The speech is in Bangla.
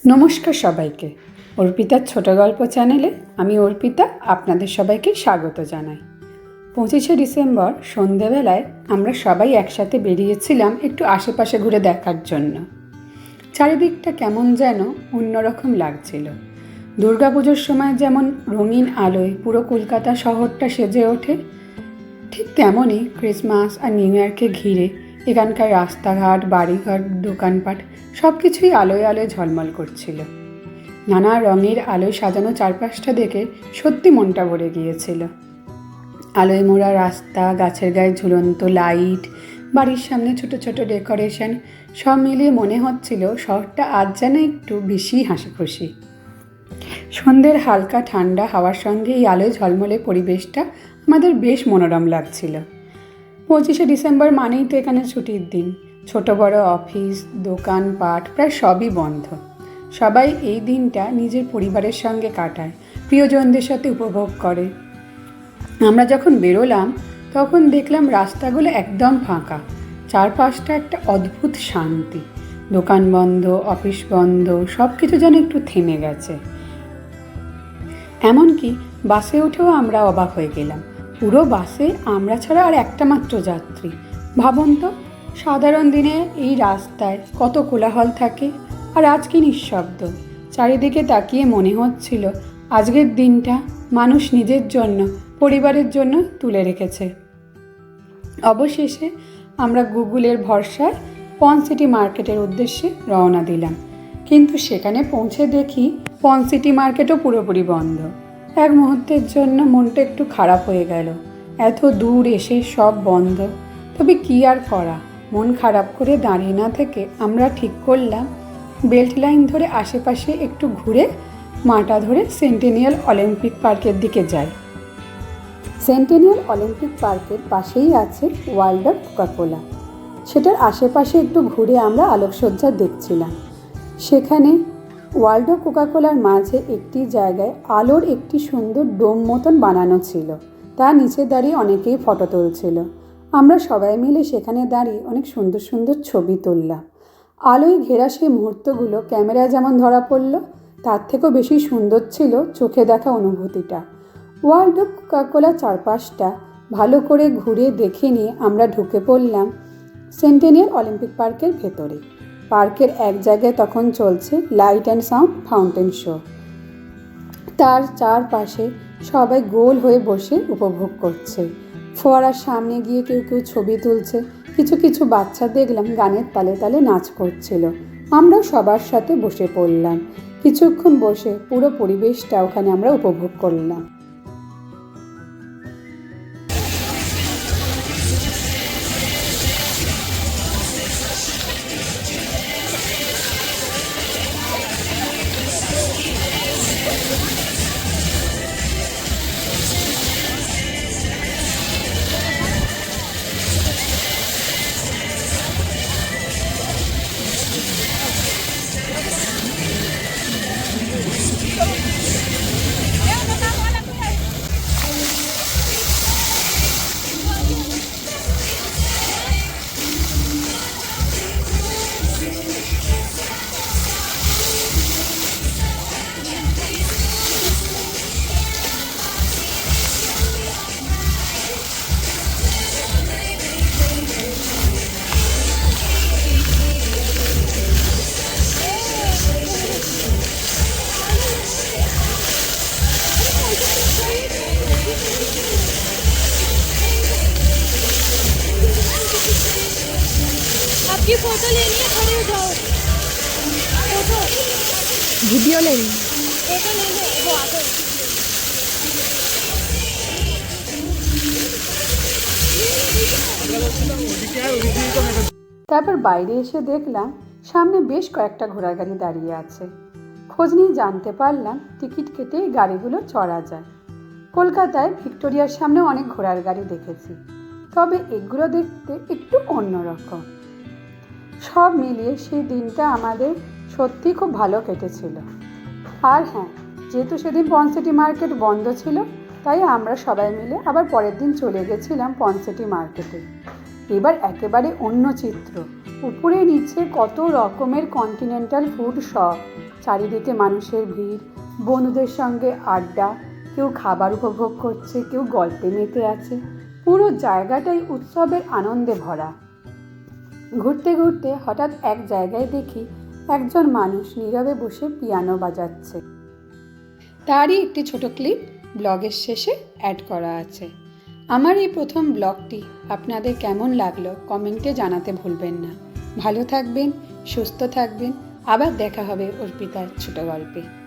নমস্কার সবাইকে। অর্পিতার ছোট গল্প চ্যানেলে আমি অর্পিতা আপনাদের সবাইকে স্বাগত জানাই। 25শে ডিসেম্বর সন্ধেবেলায় আমরা সবাই একসাথে বেরিয়েছিলাম একটু আশেপাশে ঘুরে দেখার জন্য। চারিদিকটা কেমন যেন অন্যরকম লাগছিল। দুর্গাপুজোর সময় যেমন রঙিন আলোয় পুরো কলকাতা শহরটা সেজে ওঠে, ঠিক তেমনই ক্রিসমাস আর নিউ ইয়ারকে ঘিরে এখানকার রাস্তাঘাট, বাড়িঘর, দোকানপাট সব কিছুই আলোয় আলোয় ঝলমল করছিল। নানা রঙের আলোয় সাজানো চারপাশটা দেখে সত্যি মনটা ভরে গিয়েছিল। আলোয় মোড়া রাস্তা, গাছের গায়ে ঝুলন্ত লাইট, বাড়ির সামনে ছোট ছোট ডেকোরেশন, সব মিলিয়ে মনে হচ্ছিল শহরটা আজ যেন একটু বেশি হাসি খুশি। সন্ধ্যের হালকা ঠান্ডা হাওয়ার সঙ্গে এই আলোয় ঝলমলে পরিবেশটা আমাদের বেশ মনোরম লাগছিল। 25শে ডিসেম্বর মানেই তো এখানে ছুটির দিন। ছোট বড় অফিস, দোকানপাট প্রায় সবই বন্ধ। সবাই এই দিনটা নিজের পরিবারের সঙ্গে কাটায়, প্রিয়জনদের সাথে উপভোগ করে। আমরা যখন বেরোলাম তখন দেখলাম রাস্তাগুলো একদম ফাঁকা, চারপাশটা একটা অদ্ভুত শান্তি। দোকান বন্ধ, অফিস বন্ধ, সব কিছু যেন একটু থেমে গেছে। এমনকি বাসে উঠেও আমরা অবাক হয়ে গেলাম। পুরো বাসে আমরা ছাড়া আর একটা মাত্র যাত্রী। ভাবুন তো, সাধারণ দিনে এই রাস্তায় কত কোলাহল থাকে, আর আজ কি নিঃশব্দ। চারিদিকে তাকিয়ে মনে হচ্ছিল আজকের দিনটা মানুষ নিজের জন্য, পরিবারের জন্য তুলে রেখেছে। অবশেষে আমরা গুগলের ভরসায় পনসিটি মার্কেটের উদ্দেশ্যে রওনা দিলাম। কিন্তু সেখানে পৌঁছে দেখি পনসিটি মার্কেটও পুরোপুরি বন্ধ। এক মুহূর্তের জন্য মনটা একটু খারাপ হয়ে গেল। এত দূর এসে সব বন্ধ, তবে কি আর করা। মন খারাপ করে দাঁড়িয়ে না থেকে আমরা ঠিক করলাম বেল্ট লাইন ধরে আশেপাশে একটু ঘুরে মাটা ধরে সেন্টেনিয়াল অলিম্পিক পার্কের দিকে যাই। সেন্টেনিয়াল অলিম্পিক পার্কের পাশেই আছে ওয়ার্ল্ড অফ কোকাকোলা। সেটার আশেপাশে একটু ঘুরে আমরা আলোকসজ্জা দেখছিলাম। সেখানে ওয়ার্ল্ড অফ কোকাকোলার মাঝে একটি জায়গায় আলোর একটি সুন্দর ডোম মতন বানানো ছিল। তার নিচে দাঁড়িয়ে অনেকেই ফটো তুলছিল। আমরা সবাই মিলে সেখানে দাঁড়িয়ে অনেক সুন্দর সুন্দর ছবি তুললাম। আলোয় ঘেরা সেই মুহূর্তগুলো ক্যামেরায় যেমন ধরা পড়ল, তার থেকেও বেশি সুন্দর ছিল চোখে দেখা অনুভূতিটা। ওয়ার্ল্ড অফ কোকাকোলা চারপাশটা ভালো করে ঘুরে দেখে নিয়ে আমরা ঢুকে পড়লাম সেন্টেনিয়াল অলিম্পিক পার্কের ভেতরে। পার্কের এক জায়গায় তখন চলছে light and sound fountain show. তার চারপাশে সবাই গোল হয়ে বসে উপভোগ করছে। ফোয়ারার সামনে গিয়ে কেউ কেউ ছবি তুলছে। কিছু কিছু বাচ্চা দেখলাম গানের তালে তালে নাচ করছিল। আমরা সবার সাথে বসে পড়লাম। কিছুক্ষণ বসে পুরো পরিবেশটা ওখানে আমরা উপভোগ করলাম। आपकी फोटो लेनी है, खड़े हो जाओ। फोटो ভিডিও लेनी, फोटो ले लो, वो आ गए। তারপর বাইরে এসে দেখলাম সামনে বেশ কয়েকটা ঘোড়ার গাড়ি দাঁড়িয়ে আছে। খোঁজ নিয়ে জানতে পারলাম টিকিট কেটে গাড়িগুলো চড়া যায়। কলকাতায় ভিক্টোরিয়ার সামনে অনেক ঘোড়ার গাড়ি দেখেছি, তবে এগুলো দেখতে একটু অন্যরকম। সব মিলিয়ে সেই দিনটা আমাদের সত্যি খুব ভালো কেটেছিল। আর হ্যাঁ, যেহেতু সেদিন পনসিটি মার্কেট বন্ধ ছিল, তাই আমরা সবাই মিলে আবার পরের দিন চলে গেছিলাম পনসিটি মার্কেটে। এবার একেবারে অন্য চিত্র। উপরে নিচে কত রকমের কন্টিনেন্টাল ফুড শপ, চারিদিকে মানুষের ভিড়, বন্ধুদের সঙ্গে আড্ডা, কেউ খাবার উপভোগ করছে, কেউ গল্পে মেতে আছে। পুরো জায়গাটাই উৎসবের আনন্দে ভরা। ঘুরতে ঘুরতে হঠাৎ এক জায়গায় দেখি একজন মানুষ নীরবে বসে পিয়ানো বাজাচ্ছে। তারই একটি ছোট ক্লিপ ব্লগের শেষে অ্যাড করা আছে। আমার এই প্রথম ব্লগটি আপনাদের কেমন লাগলো কমেন্টে জানাতে ভুলবেন না। ভালো থাকবেন, সুস্থ থাকবেন। আবার দেখা হবে অর্পিতার ছোট গল্পে।